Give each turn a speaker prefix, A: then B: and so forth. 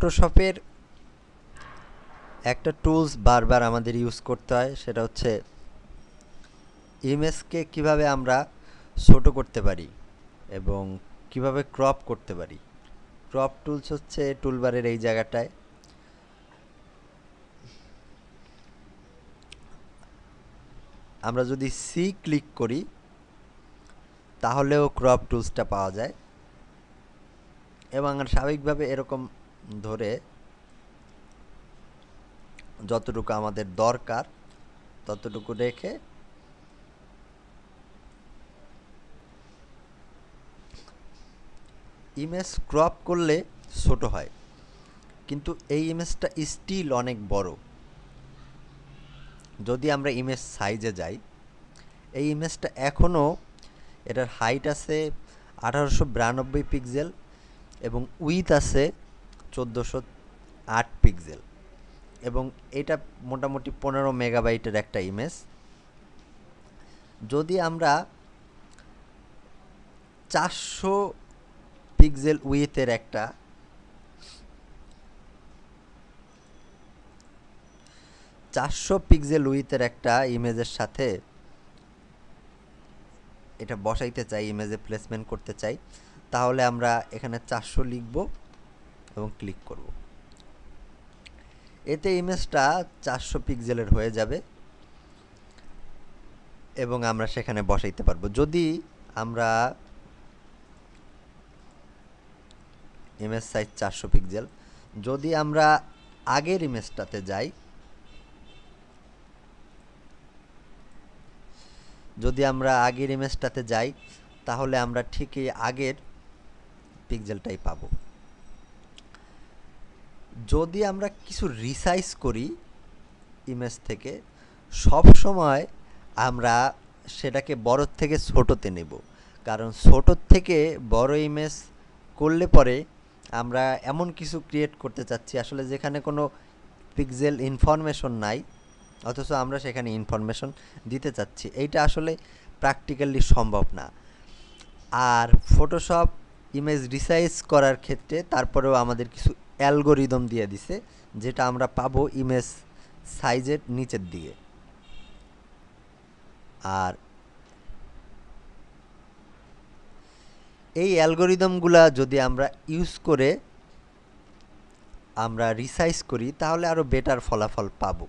A: ফটোশপের একটা টুলস বারবার আমাদের ইউজ করতে হয়, সেটা হচ্ছে ইমেজকে কিভাবে আমরা ছোট করতে পারি এবং কিভাবে ক্রপ করতে পারি। ক্রপ টুলস হচ্ছে টুলবারের এই জায়গাটায়। আমরা যদি সি ক্লিক করি তাহলেও ক্রপ টুলসটা পাওয়া যায় এবং স্বাভাবিকভাবে এরকম ধরে যতটুকু আমাদের দরকার ততটুকু রেখে ইমেজ ক্রপ করলে ছোট হয়, কিন্তু এই ইমেজটা স্টিল অনেক বড়। যদি আমরা ইমেজ সাইজে যাই, এই ইমেজটা এখনও এটার হাইট আছে 1892 পিক্সেল এবং উইথ আছে 1408 পিক্সেল এবং এটা মোটামুটি 15 মেগাবাইটের একটা ইমেজ। যদি আমরা 400 পিক্সেল উইথের একটা 400 পিক্সেল উইথের একটা ইমেজের সাথে এটা বসাইতে চাই, ইমেজে প্লেসমেন্ট করতে চাই, তাহলে আমরা এখানে 400 লিখব এবং ক্লিক করব। এতে ইমেজটা 400 পিক্সেলের হয়ে যাবে এবং আমরা সেখানে বসাইতে পারবো। যদি আমরা ইমেজ সাইজ 400 পিক্সেল, যদি আমরা আগের ইমেজটাতে যাই, তাহলে আমরা ঠিকই আগের পিক্সেলটাই পাবো। যদি আমরা কিছু রিসাইজ করি ইমেজ থেকে, সব সময় আমরা সেটাকে বড় থেকে ছোটতে নেব, কারণ ছোট থেকে বড় ইমেজ করলে পরে আমরা এমন কিছু ক্রিয়েট করতে চাচ্ছি আসলে যেখানে কোনো পিক্সেল ইনফরমেশন নাই, অথচ আমরা সেখানে ইনফরমেশন দিতে চাচ্ছি। এইটা আসলে প্র্যাকটিক্যালি সম্ভব না। আর ফটোশপ ইমেজ রিসাইজ করার ক্ষেত্রে তারপরেও আমাদের কিছু অ্যালগোরিদম দিয়ে দিছে, যেটা আমরা পাবো ইমেজ সাইজের নিচের দিকে। আর এই অ্যালগোরিদমগুলা যদি আমরা ইউজ করে আমরা রিসাইজ করি তাহলে আরও বেটার ফলাফল পাবো।